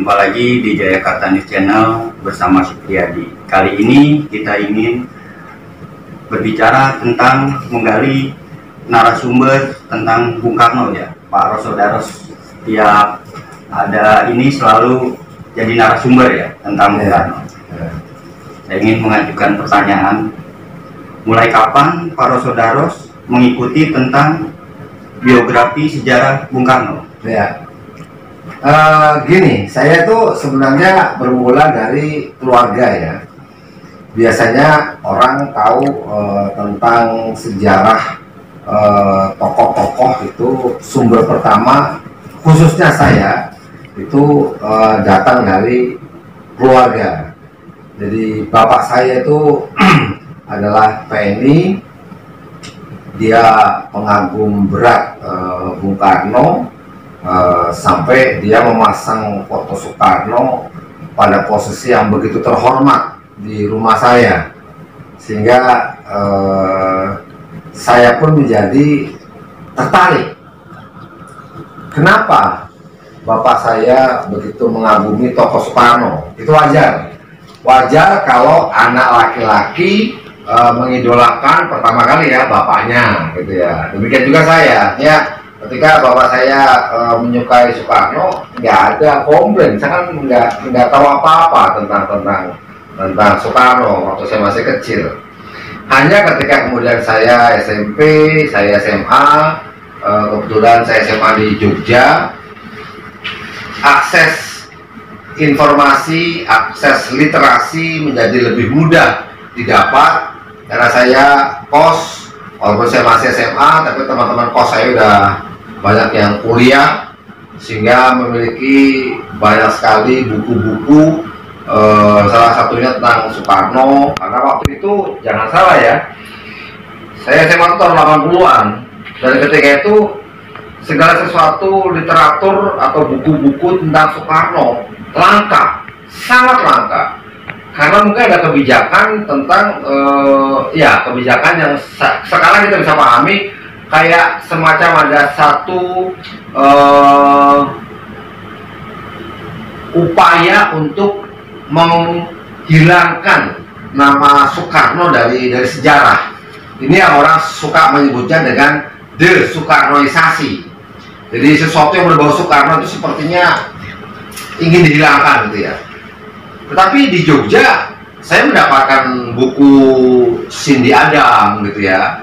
Jumpa lagi di Jayakarta News Channel bersama Supriyadi. Kali ini kita ingin berbicara tentang menggali narasumber tentang Bung Karno ya, Pak Rosodaros. Tiap ada ini selalu jadi narasumber ya tentang Bung Karno. Saya ingin mengajukan pertanyaan, mulai kapan Pak Rosodaros mengikuti tentang biografi sejarah Bung Karno? Ya. Gini, saya tuh sebenarnya bermula dari keluarga ya. Biasanya orang tahu tentang sejarah tokoh-tokoh itu sumber pertama, khususnya saya itu datang dari keluarga. Jadi bapak saya itu adalah PNI, dia pengagum berat Bung Karno. Sampai dia memasang foto Soekarno pada posisi yang begitu terhormat di rumah saya, sehingga saya pun menjadi tertarik. Kenapa bapak saya begitu mengagumi tokoh Soekarno? Itu wajar kalau anak laki-laki mengidolakan pertama kali ya bapaknya, gitu ya. Demikian juga saya ya. Ketika bapak saya menyukai Soekarno, nggak ada komplain. Saya kan nggak tahu apa-apa tentang Soekarno waktu saya masih kecil. Hanya ketika kemudian saya SMP, saya SMA, kebetulan saya SMA di Jogja, akses informasi, akses literasi menjadi lebih mudah didapat karena saya kos. Walaupun saya masih SMA, tapi teman-teman kos saya udah banyak yang kuliah, sehingga memiliki banyak sekali buku-buku, salah satunya tentang Soekarno. Karena waktu itu, jangan salah ya, saya SMA tahun 80-an, dan ketika itu segala sesuatu literatur atau buku-buku tentang Soekarno langka, sangat langka. Karena mungkin ada kebijakan tentang kebijakan yang sekarang kita bisa pahami, kayak semacam ada satu upaya untuk menghilangkan nama Soekarno dari sejarah. Ini yang orang suka menyebutnya dengan de-Soekarnoisasi. Jadi sesuatu yang berbau Soekarno itu sepertinya ingin dihilangkan gitu ya. Tetapi di Jogja saya mendapatkan buku Cindy Adam gitu ya,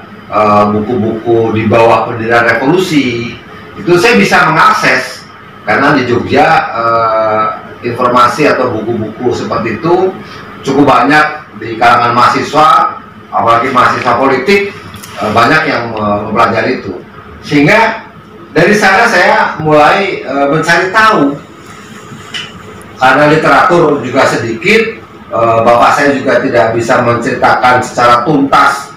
buku-buku di bawah bendera revolusi. Itu saya bisa mengakses karena di Jogja informasi atau buku-buku seperti itu cukup banyak di kalangan mahasiswa, apalagi mahasiswa politik, banyak yang mempelajari itu. Sehingga dari sana saya mulai mencari tahu. Karena literatur juga sedikit, bapak saya juga tidak bisa menceritakan secara tuntas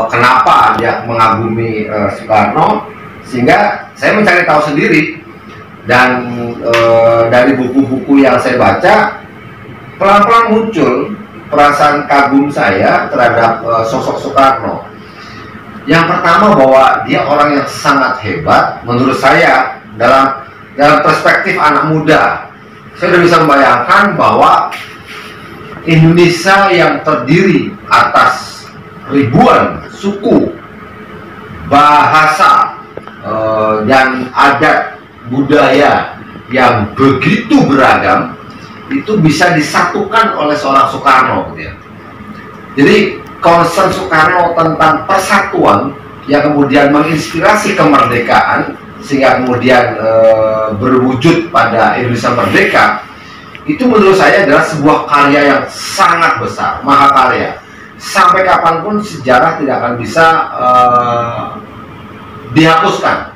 kenapa dia mengagumi Soekarno, sehingga saya mencari tahu sendiri. Dan dari buku-buku yang saya baca, pelan-pelan muncul perasaan kagum saya terhadap sosok Soekarno. Yang pertama, bahwa dia orang yang sangat hebat menurut saya dalam perspektif anak muda. Saya sudah bisa membayangkan bahwa Indonesia yang terdiri atas ribuan suku, bahasa, dan adat budaya yang begitu beragam, itu bisa disatukan oleh seorang Soekarno gitu ya. Jadi concern Soekarno tentang persatuan yang kemudian menginspirasi kemerdekaan, sehingga kemudian berwujud pada Indonesia Merdeka, itu menurut saya adalah sebuah karya yang sangat besar, mahakarya. Sampai kapanpun sejarah tidak akan bisa dihapuskan.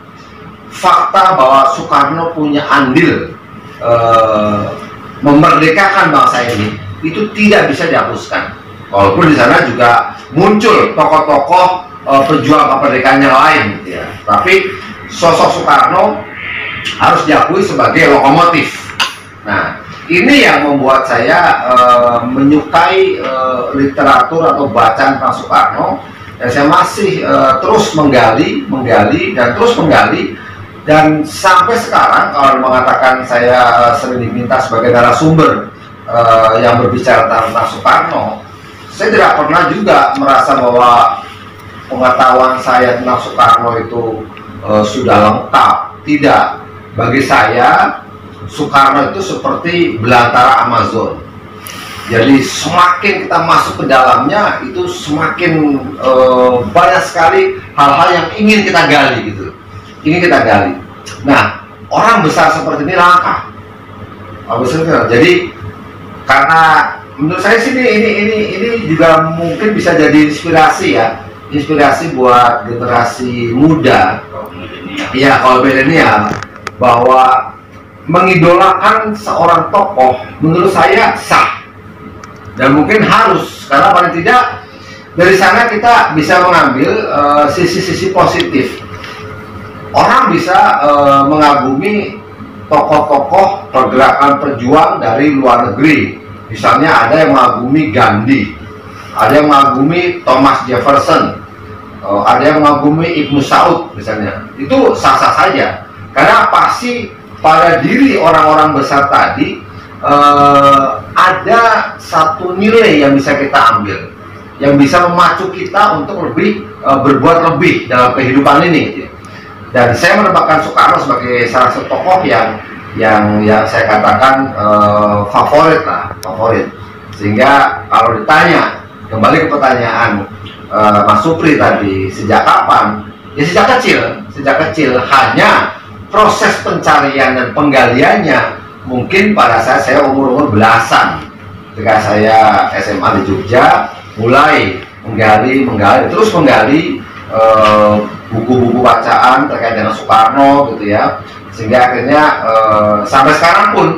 Fakta bahwa Soekarno punya andil memerdekakan bangsa ini, itu tidak bisa dihapuskan. Walaupun di sana juga muncul tokoh-tokoh pejuang kemerdekaan yang lain gitu ya. Tapi sosok Soekarno harus diakui sebagai lokomotif. Nah, ini yang membuat saya menyukai literatur atau bacaan tentang Soekarno. Dan saya masih terus menggali dan terus menggali Dan sampai sekarang kalau mengatakan saya sering diminta sebagai narasumber yang berbicara tentang Soekarno, saya tidak pernah juga merasa bahwa pengetahuan saya tentang Soekarno itu sudah lengkap. Tidak. Bagi saya, Soekarno itu seperti belantara Amazon. Jadi semakin kita masuk ke dalamnya, itu semakin banyak sekali hal-hal yang ingin kita gali gitu. Ingin kita gali. Nah, orang besar seperti ini langka. Jadi karena menurut saya sih ini juga mungkin bisa jadi inspirasi ya, inspirasi buat generasi muda. Iya, kalau milenial, bahwa mengidolakan seorang tokoh menurut saya sah dan mungkin harus, karena paling tidak dari sana kita bisa mengambil sisi-sisi positif. Orang bisa mengagumi tokoh-tokoh pergerakan pejuang dari luar negeri. Misalnya ada yang mengagumi Gandhi, ada yang mengagumi Thomas Jefferson, ada yang mengagumi Ibnu Saud misalnya. Itu sah-sah saja, karena pasti pada diri orang-orang besar tadi ada satu nilai yang bisa kita ambil, yang bisa memacu kita untuk lebih berbuat lebih dalam kehidupan ini. Dan saya menempatkan Soekarno sebagai salah satu tokoh yang saya katakan favorit. Sehingga kalau ditanya, kembali ke pertanyaan Mas Supri tadi, sejak kapan? Ya sejak kecil. Hanya proses pencarian dan penggaliannya mungkin pada saat saya umur belasan. Ketika saya SMA di Jogja, mulai menggali buku-buku bacaan terkait dengan Soekarno gitu ya. Sehingga akhirnya sampai sekarang pun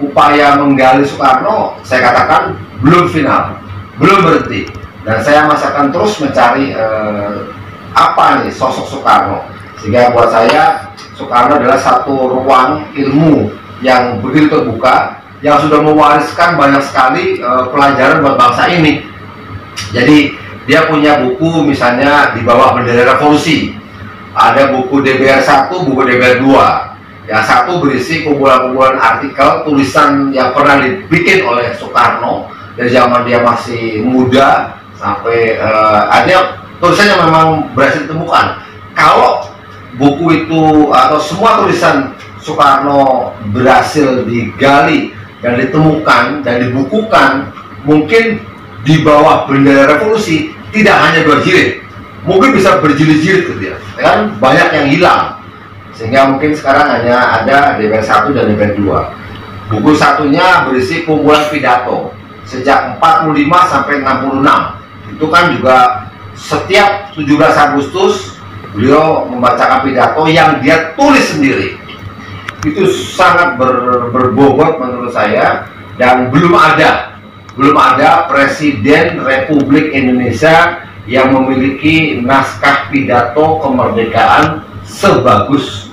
upaya menggali Soekarno saya katakan belum final, belum berhenti. Dan saya masih akan terus mencari apa nih sosok Soekarno. Sehingga buat saya Soekarno adalah satu ruang ilmu yang begitu terbuka, yang sudah mewariskan banyak sekali pelajaran buat bangsa ini. Jadi dia punya buku misalnya Di Bawah Bendera Revolusi, ada buku DBR 1, buku DBR 2. Yang satu berisi kumpulan-kumpulan artikel tulisan yang pernah dibikin oleh Soekarno dari zaman dia masih muda sampai ada tulisan yang memang berhasil ditemukan. Kalau buku itu atau semua tulisan Soekarno berhasil digali dan ditemukan dan dibukukan, mungkin Di Bawah Bendera Revolusi tidak hanya 2 jilid, mungkin bisa berjilid-jilid gitu ya, kan banyak yang hilang. Sehingga mungkin sekarang hanya ada DBR 1 dan DBR 2. Buku satunya berisi kumpulan pidato sejak 45 sampai 66. Itu kan juga setiap 17 Agustus beliau membacakan pidato yang dia tulis sendiri. Itu sangat berbobot menurut saya, dan belum ada Presiden Republik Indonesia yang memiliki naskah pidato kemerdekaan sebagus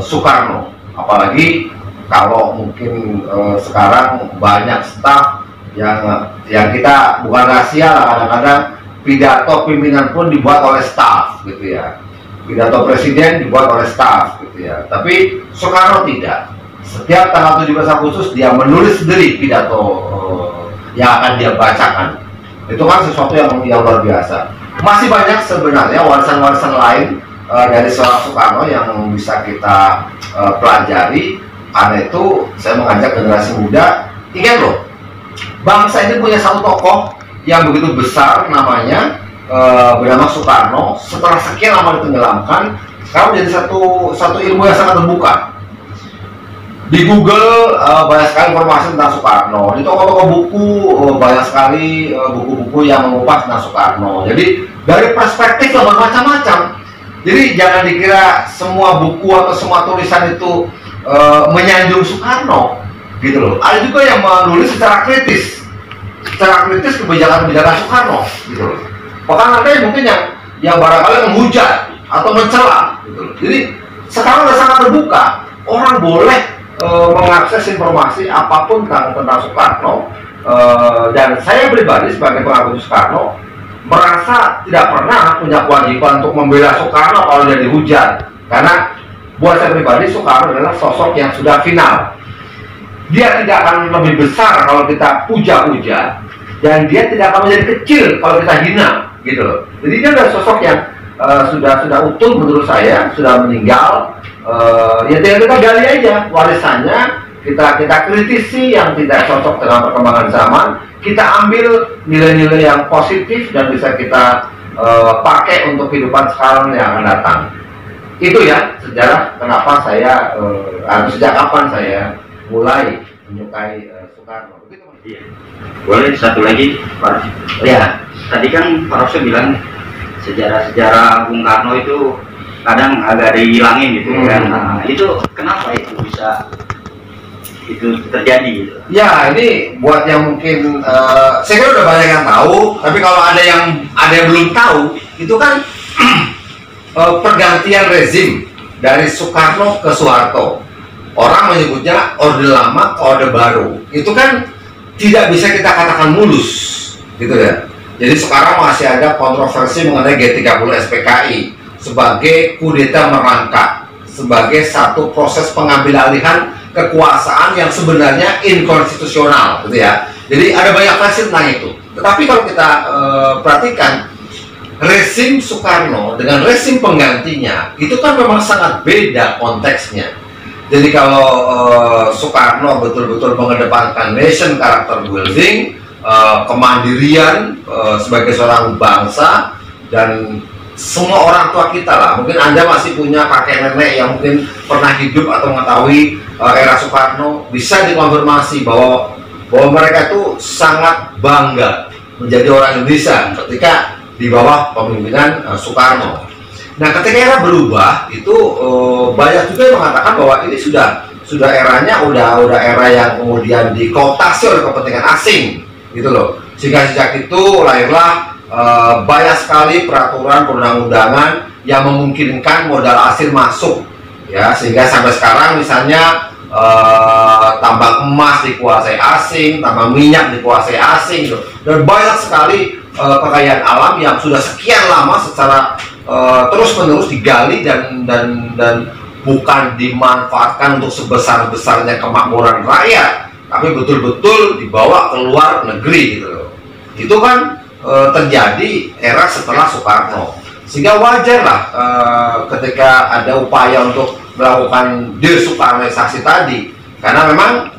Soekarno. Apalagi kalau mungkin sekarang banyak staf yang kita bukan rahasia lah, kadang-kadang pidato pimpinan pun dibuat oleh staf gitu ya, pidato presiden dibuat oleh staf gitu ya. Tapi Soekarno tidak. Setiap tanggal 17 Agustus dia menulis sendiri pidato yang akan dia bacakan. Itu kan sesuatu yang luar biasa. Masih banyak sebenarnya warisan-warisan lain dari seorang Soekarno yang bisa kita pelajari. Karena itu saya mengajak generasi muda, ingat loh, bangsa ini punya satu tokoh yang begitu besar namanya, bernama Soekarno. Setelah sekian lama ditenggelamkan, sekarang jadi satu ilmu yang sangat terbuka. Di Google banyak sekali informasi tentang Soekarno. Di toko-toko buku banyak sekali buku-buku yang mengupas tentang Soekarno. Jadi dari perspektif yang bermacam-macam. Jadi jangan dikira semua buku atau semua tulisan itu menyanjung Soekarno, gitu loh. Ada juga yang menulis secara kritis kebijakan-kebijakan Soekarno, gitu loh. Bahkan ada yang mungkin yang barangkali menghujat atau mencela, gitu loh. Jadi sekarang sudah sangat terbuka. Orang boleh mengakses informasi apapun tentang Soekarno, dan saya pribadi sebagai pengagum Soekarno merasa tidak pernah punya kewajiban untuk membela Soekarno kalau dia dihujat, karena buat saya pribadi Soekarno adalah sosok yang sudah final. Dia tidak akan lebih besar kalau kita puja-puja, dan dia tidak akan menjadi kecil kalau kita hina, gitu loh. Jadi dia adalah sosok yang sudah utuh menurut saya, sudah meninggal. Ya tinggal kita gali aja warisannya, kita kritisi yang tidak cocok dengan perkembangan zaman, kita ambil nilai-nilai yang positif dan bisa kita pakai untuk kehidupan sekarang yang akan datang. Itu ya sejarah kenapa saya sejak kapan saya mulai menyukai Soekarno. Begitu, iya. Boleh satu lagi, Pak? Ya. Tadi kan Pak Rosso bilang sejarah Bung Karno itu kadang agak dihilangin gitu kan. Nah, itu kenapa itu bisa itu terjadi gitu? Ya, ini buat yang mungkin saya kira udah banyak yang tahu, tapi kalau ada yang belum tahu, itu kan pergantian rezim dari Soekarno ke Soeharto. Orang menyebutnya Orde Lama ke Orde Baru. Itu kan tidak bisa kita katakan mulus, gitu ya. Jadi sekarang masih ada kontroversi mengenai G30 SPKI sebagai kudeta merangkak, sebagai satu proses pengambil alihan kekuasaan yang sebenarnya inkonstitusional, gitu ya. Jadi ada banyak versi tentang itu. Tetapi kalau kita perhatikan rezim Soekarno dengan rezim penggantinya itu kan memang sangat beda konteksnya. Jadi kalau Soekarno betul-betul mengedepankan nation character building, kemandirian sebagai seorang bangsa, dan semua orang tua kita lah, mungkin Anda masih punya kakek nenek yang mungkin pernah hidup atau mengetahui era Soekarno, bisa dikonfirmasi bahwa mereka itu sangat bangga menjadi orang Indonesia ketika di bawah kepemimpinan Soekarno. Nah, ketika era berubah itu banyak juga yang mengatakan bahwa ini sudah eranya udah era yang kemudian dikooptasi oleh kepentingan asing, gitu loh. Sehingga sejak itu lahirlah banyak sekali peraturan perundang-undangan yang memungkinkan modal asing masuk, ya, sehingga sampai sekarang misalnya tambang emas dikuasai asing, tambang minyak dikuasai asing, gitu. Dan banyak sekali kekayaan alam yang sudah sekian lama secara terus-menerus digali dan bukan dimanfaatkan untuk sebesar-besarnya kemakmuran rakyat, tapi betul-betul dibawa ke luar negeri, gitu loh. Itu kan terjadi era setelah Soekarno, sehingga wajar lah ketika ada upaya untuk melakukan desoekarnoisasi tadi, karena memang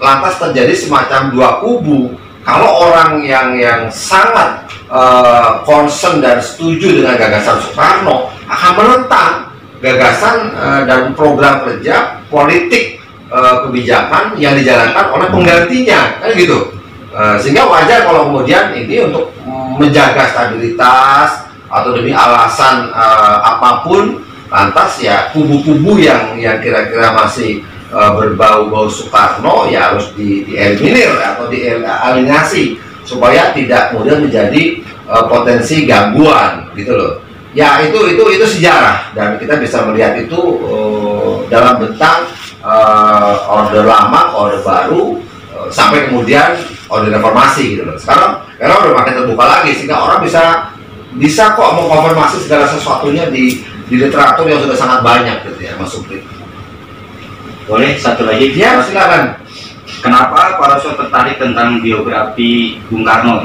lantas terjadi semacam dua kubu. Kalau orang yang sangat concern dan setuju dengan gagasan Soekarno akan menentang gagasan dan program kerja politik kebijakan yang dijalankan oleh penggantinya, kan gitu. Sehingga wajar kalau kemudian ini untuk menjaga stabilitas atau demi alasan apapun, lantas ya kubu-kubu yang kira-kira masih berbau-bau Soekarno ya harus dieliminir atau dieliminasi supaya tidak kemudian menjadi potensi gangguan, gitu loh. Ya itu sejarah, dan kita bisa melihat itu dalam bentang Orde Lama, Orde Baru, sampai kemudian Orde Reformasi, gitu loh. Sekarang era udah makin terbuka lagi sehingga orang bisa kok mengkonfirmasi segala sesuatunya di literatur yang sudah sangat banyak, gitu ya, Mas Supri. Boleh satu lagi? Ya, silakan. Kenapa Pak Rosso tertarik tentang biografi Bung Karno?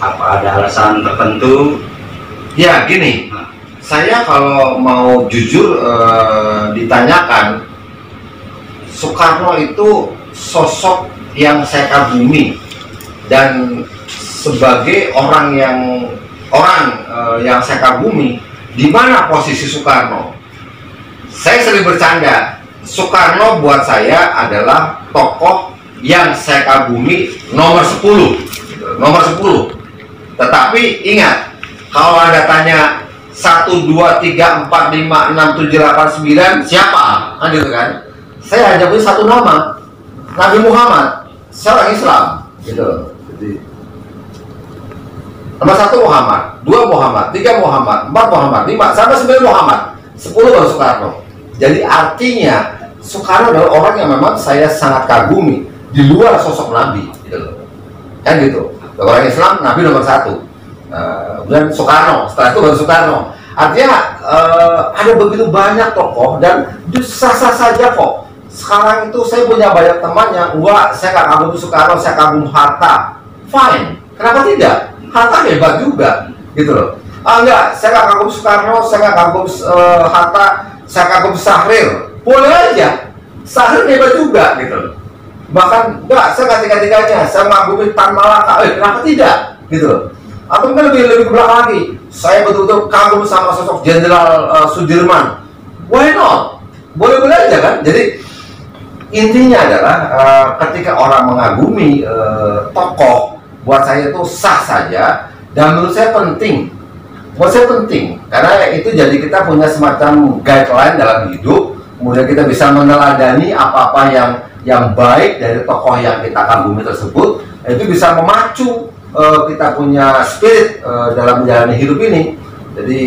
Apa ada alasan tertentu? Ya, gini, saya kalau mau jujur ditanyakan, Soekarno itu sosok yang saya kagumi, dan sebagai orang yang saya kagumi, di mana posisi Soekarno? Saya sering bercanda, Soekarno buat saya adalah tokoh yang saya kagumi nomor 10. Tetapi ingat, kalau Anda tanya 1, 2, 3, 4, 5, 6, 7, 8, 9 siapa? Kan gitu kan? Saya hanya punya satu nama, Nabi Muhammad. Saya orang Islam, gitu. Jadi nomor 1 Muhammad, 2 Muhammad, 3 Muhammad, 4 Muhammad, 5 sampai 9 Muhammad, 10 baru Soekarno. Jadi artinya Soekarno adalah orang yang memang saya sangat kagumi di luar sosok Nabi, gitu loh. Kan gitu. Orang Islam Nabi nomor 1, kemudian Soekarno, setelah itu baru Soekarno. Artinya ada begitu banyak tokoh dan sah-sah saja kok. Sekarang itu saya punya banyak teman yang wah, saya nggak kagum Soekarno, saya kagum Hatta. Fine, kenapa tidak? Hatta hebat juga, gitu loh. Enggak, saya nggak kagum Soekarno, saya nggak kagum Hatta, saya kagum Syahrir. Boleh aja, Syahrir hebat juga, gitu loh. Bahkan enggak, saya nggak tiga-tiganya, saya mengagumi Tan Malaka. Kenapa tidak, gitu loh. Atau mungkin lebih ke belakang lagi, saya betul-betul kagum sama sosok Jenderal Sudirman. Why not? Boleh-boleh aja kan. Jadi intinya adalah ketika orang mengagumi tokoh, buat saya itu sah saja dan menurut saya penting. Buat saya penting karena itu jadi kita punya semacam guideline dalam hidup. Kemudian kita bisa meneladani apa-apa yang baik dari tokoh yang kita kagumi tersebut. Itu bisa memacu kita punya spirit dalam menjalani hidup ini. Jadi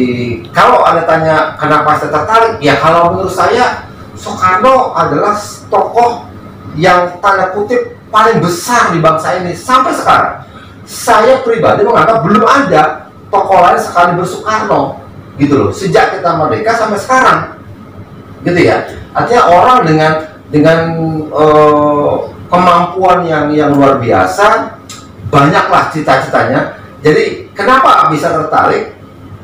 kalau Anda tanya kenapa saya tertarik, ya kalau menurut saya Soekarno adalah tokoh yang tanda kutip paling besar di bangsa ini sampai sekarang. Saya pribadi menganggap belum ada tokoh lain sekaliber Soekarno, gitu loh. Sejak kita merdeka sampai sekarang, gitu ya. Artinya orang dengan kemampuan yang luar biasa, banyaklah cita-citanya. Jadi kenapa bisa tertarik?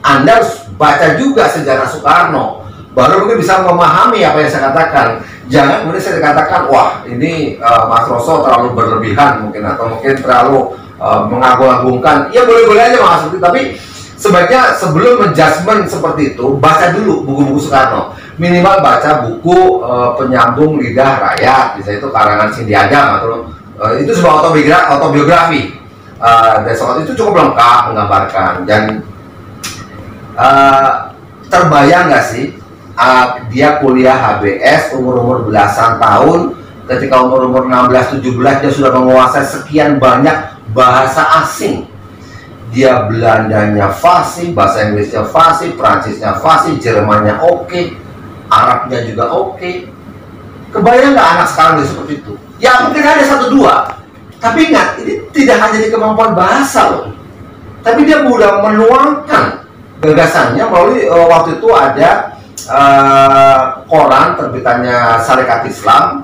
Anda harus baca juga sejarah Soekarno, baru mungkin bisa memahami apa yang saya katakan. Jangan kemudian saya katakan, wah ini Mas Rosso terlalu berlebihan mungkin, atau mungkin terlalu mengagung-agungkan. Ya boleh-boleh aja Mas, tapi sebaiknya sebelum menjudgment seperti itu, baca dulu buku-buku Soekarno. Minimal baca buku Penyambung Lidah Rakyat, misalnya itu karangan Cindy Ajam, atau itu sebuah autobiografi. Dan soal itu cukup lengkap menggambarkan. Dan terbayang nggak sih dia kuliah HBS umur belasan tahun, ketika umur 16-17 dia sudah menguasai sekian banyak bahasa asing. Dia Belandanya fasih, bahasa Inggrisnya fasih, Prancisnya fasih, Jermannya oke, Arabnya juga oke. Kebayang nggak anak sekarang dia seperti itu? Ya mungkin ada satu dua. Tapi ingat, ini tidak hanya di kemampuan bahasa loh, tapi dia mudah menuangkan gagasannya melalui waktu itu ada koran terbitannya Sarekat Islam,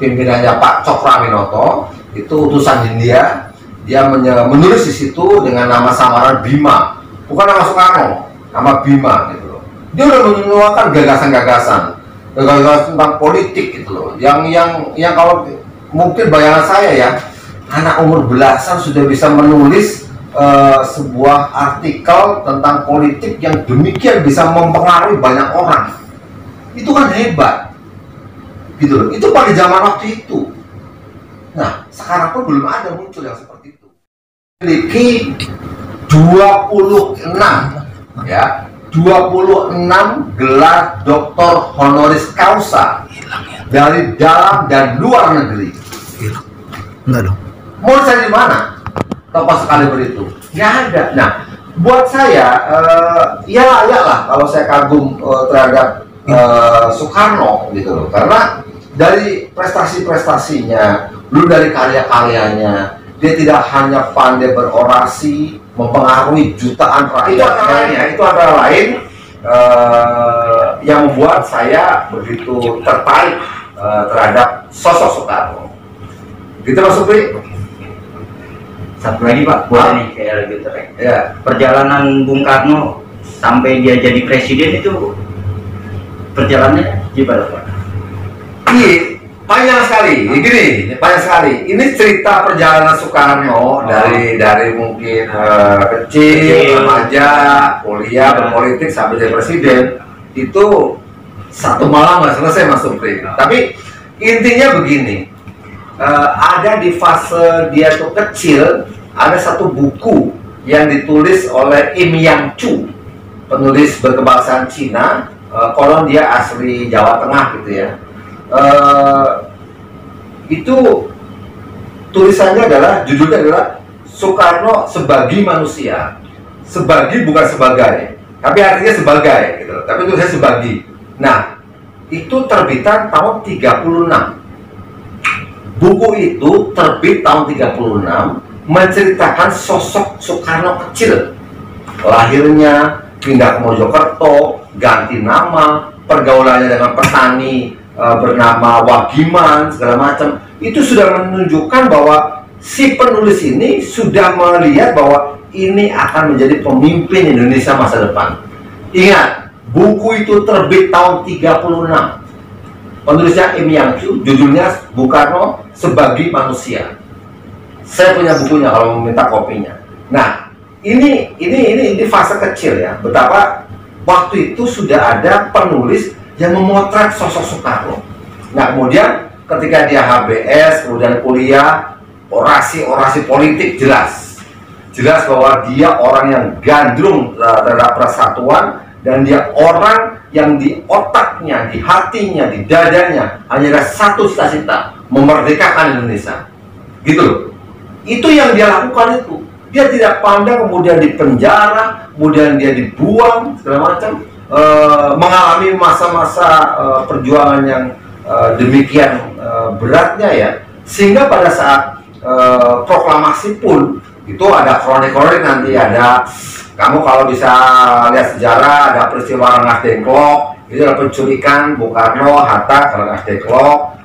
pimpinannya Pak Cokroaminoto, itu utusan Hindia. Dia menulis di situ dengan nama samaran Bima, bukan nama Soekarno, nama Bima gitu loh. Dia udah menuangkan gagasan tentang politik gitu loh, yang kalau mungkin bayangan saya ya, anak umur belasan sudah bisa menulis sebuah artikel tentang politik yang demikian bisa mempengaruhi banyak orang. Itu kan hebat gitu loh. Itu pada zaman waktu itu. Nah, sekarang pun belum ada muncul yang seperti itu. Memiliki 26 ya, 26 gelar doktor honoris causa dari dalam dan luar negeri. Enggak dong. Mau cari di mana tokoh sekaliber itu? Nggak ada. Nah, buat saya ya layak lah kalau saya kagum terhadap Soekarno gitu loh, karena dari prestasi-prestasinya, dulu dari karya-karyanya, dia tidak hanya pandai berorasi, mempengaruhi jutaan rakyat. Itu antara lain yang membuat saya begitu tertarik terhadap sosok Soekarno. Gitu Mas Supri. Satu lagi Pak, boleh nih kayak lebih terang. Ya. Perjalanan Bung Karno sampai dia jadi presiden itu perjalanannya gimana Pak? Iya, panjang sekali. Gini, panjang sekali. Ini cerita perjalanan Soekarno dari mungkin kecil, remaja, kuliah, berpolitik sampai jadi presiden. Itu satu malam nggak selesai Mas Supri. Tapi intinya begini. Ada di fase dia tuh kecil, ada satu buku yang ditulis oleh Im Yang Chu, penulis berkebangsaan Cina, konon dia asli Jawa Tengah gitu ya. Itu tulisannya adalah, judulnya adalah Soekarno Sebagi Manusia. Sebagi bukan sebagai, tapi artinya sebagai gitu. Tapi tulisannya sebagi. Nah, itu terbitan tahun 36. Buku itu terbit tahun 36, menceritakan sosok Soekarno kecil, lahirnya, pindah ke Mojokerto, ganti nama, pergaulannya dengan petani bernama Wagiman segala macam, itu sudah menunjukkan bahwa si penulis ini sudah melihat bahwa ini akan menjadi pemimpin Indonesia masa depan. Ingat, buku itu terbit tahun 36. Penulisnya Im Yang Kyu, judulnya Bung Karno Sebagai Manusia. Saya punya bukunya kalau meminta kopinya. Nah, ini fase kecil ya. Betapa waktu itu sudah ada penulis yang memotret sosok Soekarno. Nah, kemudian ketika dia HBS, kemudian kuliah, orasi politik jelas bahwa dia orang yang gandrung terhadap persatuan, dan dia orang yang di otaknya, di hatinya, di dadanya hanya ada satu cita-cita, memerdekakan Indonesia. Gitu loh. Itu yang dia lakukan itu. Dia tidak pandang kemudian dipenjara, kemudian dia dibuang segala macam, mengalami masa-masa perjuangan yang demikian beratnya ya, sehingga pada saat proklamasi pun itu ada kronik-kronik, nanti ada, kamu kalau bisa lihat sejarah, ada peristiwa Rengas Dengklok, itu ada penculikan Bung Karno, Hatta, Rengas Dengklok,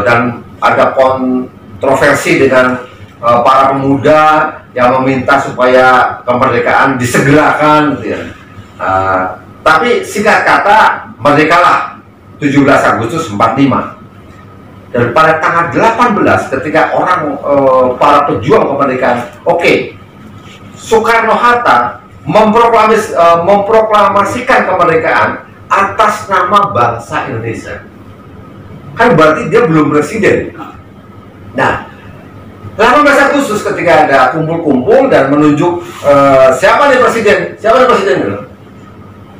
dan ada kontroversi dengan para pemuda yang meminta supaya kemerdekaan disegerakan gitu ya. Tapi singkat kata, merdekalah 17 Agustus 45. Dan pada tanggal 18 ketika orang para pejuang kemerdekaan, Soekarno-Hatta memproklamasikan kemerdekaan atas nama bangsa Indonesia. Kan berarti dia belum presiden. Nah, 18 Agustus ketika ada kumpul-kumpul dan menunjuk siapa nih presiden,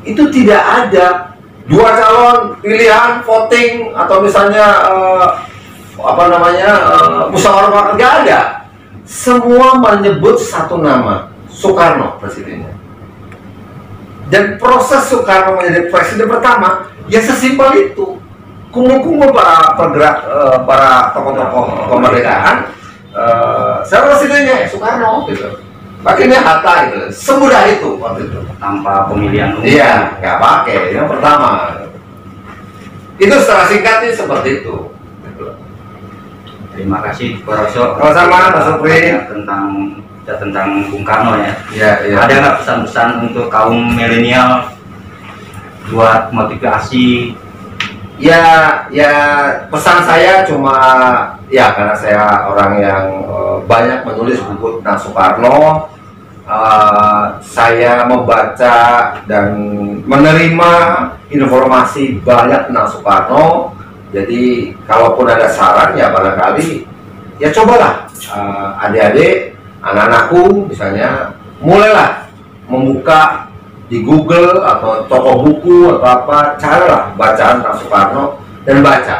itu tidak ada dua calon pilihan voting atau misalnya musyawarah, nggak ada. Semua menyebut satu nama, Soekarno presidennya. Dan proses Soekarno menjadi presiden pertama ya sesimpel itu. Kumpul-kumpul para penggerak, para tokoh-tokoh kemerdekaan, siapa presidennya? Soekarno gitu. Pakainya Hatta gitu, semudah itu waktu itu, tanpa pemilihan umum. Iya, nggak pakai. Yang pertama, itu secara singkatnya seperti itu. Terima kasih Pak Roso. Sama-sama, Mas Supri. Tentang Bung Karno ya. Iya. Ada nggak pesan-pesan untuk kaum milenial buat motivasi? Ya pesan saya cuma ya, karena saya orang yang banyak menulis buku tentang Soekarno, saya membaca dan menerima informasi banyak tentang Soekarno. Jadi kalaupun ada saran ya barangkali ya cobalah adik-adik, anak-anakku misalnya, mulailah membuka di Google atau toko buku atau apa, carilah bacaan tentang Soekarno dan baca.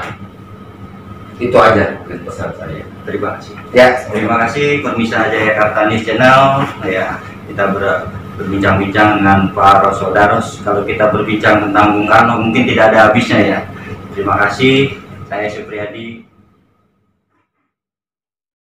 Itu aja mungkin pesan saya. Terima kasih. Ya, terima kasih pemirsa Jayakarta News Channel. Ya, kita berbincang-bincang dengan Pak Roso Daros. Kalau kita berbincang tentang Bung Karno mungkin tidak ada habisnya ya. Terima kasih. Saya Supriyadi.